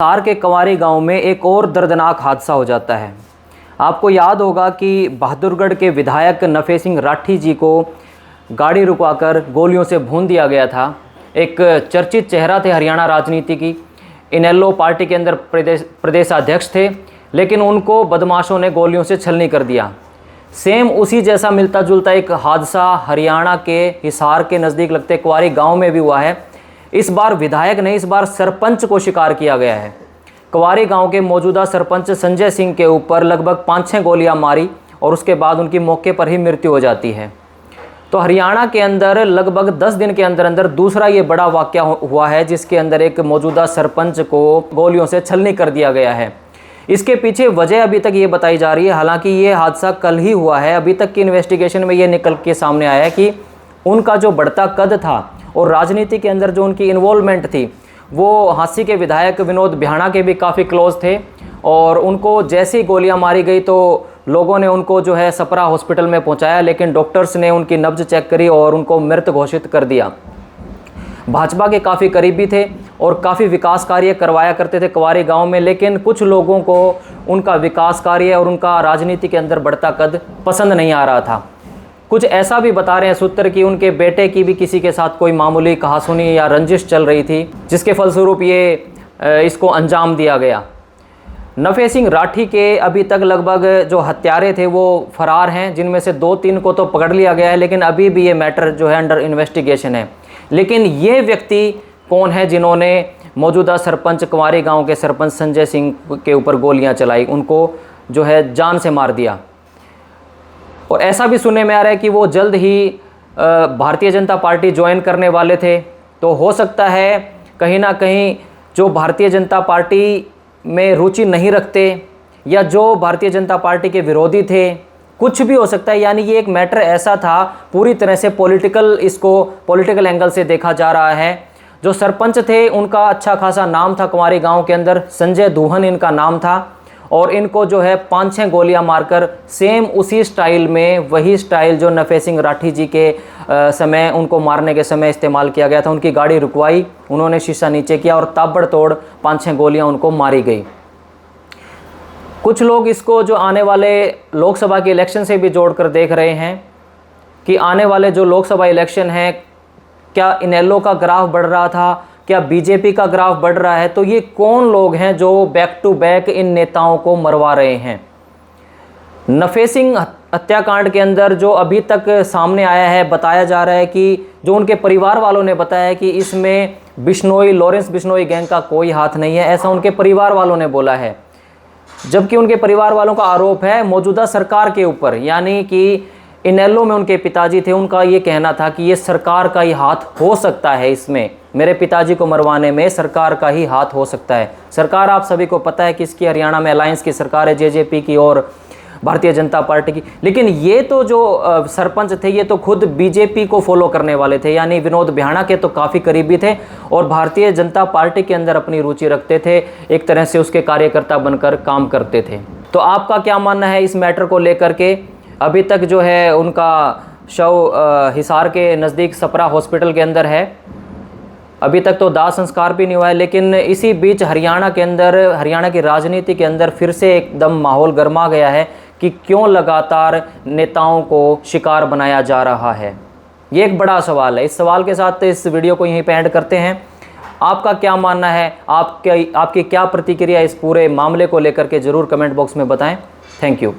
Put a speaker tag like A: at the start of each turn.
A: हिसार के कंवारी गांव में एक और दर्दनाक हादसा हो जाता है। आपको याद होगा कि बहादुरगढ़ के विधायक नफे सिंह राठी जी को गाड़ी रुकवाकर गोलियों से भून दिया गया था। एक चर्चित चेहरा थे हरियाणा राजनीति की, इनेलो पार्टी के अंदर प्रदेशाध्यक्ष थे, लेकिन उनको बदमाशों ने गोलियों से छलनी कर दिया। सेम उसी जैसा मिलता जुलता एक हादसा हरियाणा के हिसार के नज़दीक लगते कंवारी गांव में भी हुआ है। इस बार विधायक नहीं, इस बार सरपंच को शिकार किया गया है। कंवारी गांव के मौजूदा सरपंच संजय सिंह के ऊपर लगभग 5-6 गोलियां मारी और उसके बाद उनकी मौके पर ही मृत्यु हो जाती है। तो हरियाणा के अंदर लगभग 10 दिन के अंदर अंदर दूसरा ये बड़ा वाकया हुआ है, जिसके अंदर एक मौजूदा सरपंच को गोलियों से छलनी कर दिया गया है। इसके पीछे वजह अभी तक ये बताई जा रही है। हालांकि ये हादसा कल ही हुआ है। अभी तक की इन्वेस्टिगेशन में ये निकल के सामने आया है कि उनका जो बढ़ता कद था और राजनीति के अंदर जो उनकी इन्वॉल्वमेंट थी, वो हांसी के विधायक विनोद बिहाना के भी काफ़ी क्लोज थे। और उनको जैसे ही गोलियां मारी गई तो लोगों ने उनको जो है सपरा हॉस्पिटल में पहुंचाया, लेकिन डॉक्टर्स ने उनकी नब्ज चेक करी और उनको मृत घोषित कर दिया। भाजपा के काफ़ी करीबी थे और काफ़ी विकास कार्य करवाया करते थे कंवारी गांव में, लेकिन कुछ लोगों को उनका विकास कार्य और उनका राजनीति के अंदर बढ़ता कद पसंद नहीं आ रहा था। कुछ ऐसा भी बता रहे हैं सूत्र कि उनके बेटे की भी किसी के साथ कोई मामूली कहासुनी या रंजिश चल रही थी, जिसके फलस्वरूप ये इसको अंजाम दिया गया। नफे सिंह राठी के अभी तक लगभग जो हत्यारे थे वो फरार हैं, जिनमें से 2-3 को तो पकड़ लिया गया है, लेकिन अभी भी ये मैटर जो है अंडर इन्वेस्टिगेशन है। लेकिन ये व्यक्ति कौन है जिन्होंने मौजूदा सरपंच कंवारी गांव के सरपंच संजय सिंह के ऊपर गोलियां चलाई, उनको जो है जान से मार दिया। और ऐसा भी सुनने में आ रहा है कि वो जल्द ही भारतीय जनता पार्टी ज्वाइन करने वाले थे। तो हो सकता है कहीं ना कहीं जो भारतीय जनता पार्टी में रुचि नहीं रखते या जो भारतीय जनता पार्टी के विरोधी थे, कुछ भी हो सकता है। यानी ये एक मैटर ऐसा था, पूरी तरह से इसको पॉलिटिकल एंगल से देखा जा रहा है। जो सरपंच थे उनका अच्छा खासा नाम था कंवारी गांव के अंदर, संजय दूहन इनका नाम था, और इनको जो है 5-6 गोलियां मारकर सेम उसी स्टाइल में, वही स्टाइल जो नफे सिंह राठी जी के समय उनको मारने के समय इस्तेमाल किया गया था। उनकी गाड़ी रुकवाई, उन्होंने शीशा नीचे किया और ताबड़तोड़ 5-6 गोलियां उनको मारी गई। कुछ लोग इसको जो आने वाले लोकसभा के इलेक्शन से भी जोड़कर देख रहे हैं कि आने वाले जो लोकसभा इलेक्शन हैं, क्या इनेलो का ग्राफ बढ़ रहा था, क्या बीजेपी का ग्राफ बढ़ रहा है। तो ये कौन लोग हैं जो बैक टू बैक इन नेताओं को मरवा रहे हैं। नफे सिंह हत्याकांड के अंदर जो अभी तक सामने आया है, बताया जा रहा है कि जो उनके परिवार वालों ने बताया है कि इसमें लॉरेंस बिश्नोई गैंग का कोई हाथ नहीं है, ऐसा उनके परिवार वालों ने बोला है। जबकि उनके परिवार वालों का आरोप है मौजूदा सरकार के ऊपर, यानी कि इनेलो में उनके पिताजी थे, उनका ये कहना था कि ये सरकार का ही हाथ हो सकता है, इसमें मेरे पिताजी को मरवाने में सरकार का ही हाथ हो सकता है। सरकार आप सभी को पता है कि इसकी हरियाणा में अलायंस की सरकार है, जेजेपी की और भारतीय जनता पार्टी की। लेकिन ये तो जो सरपंच थे ये तो खुद बीजेपी को फॉलो करने वाले थे, यानी विनोद बिहाना के तो काफ़ी करीबी थे और भारतीय जनता पार्टी के अंदर अपनी रुचि रखते थे, एक तरह से उसके कार्यकर्ता बनकर काम करते थे। तो आपका क्या मानना है इस मैटर को लेकर के? अभी तक जो है उनका शव हिसार के नज़दीक सपरा हॉस्पिटल के अंदर है, अभी तक तो दाह संस्कार भी नहीं हुआ है। लेकिन इसी बीच हरियाणा के अंदर, हरियाणा की राजनीति के अंदर फिर से एकदम माहौल गर्मा गया है कि क्यों लगातार नेताओं को शिकार बनाया जा रहा है। ये एक बड़ा सवाल है। इस सवाल के साथ इस वीडियो को यहीं पे एंड करते हैं। आपका क्या मानना है, आपकी क्या प्रतिक्रिया इस पूरे मामले को लेकर के ज़रूर कमेंट बॉक्स में बताएं। Thank you.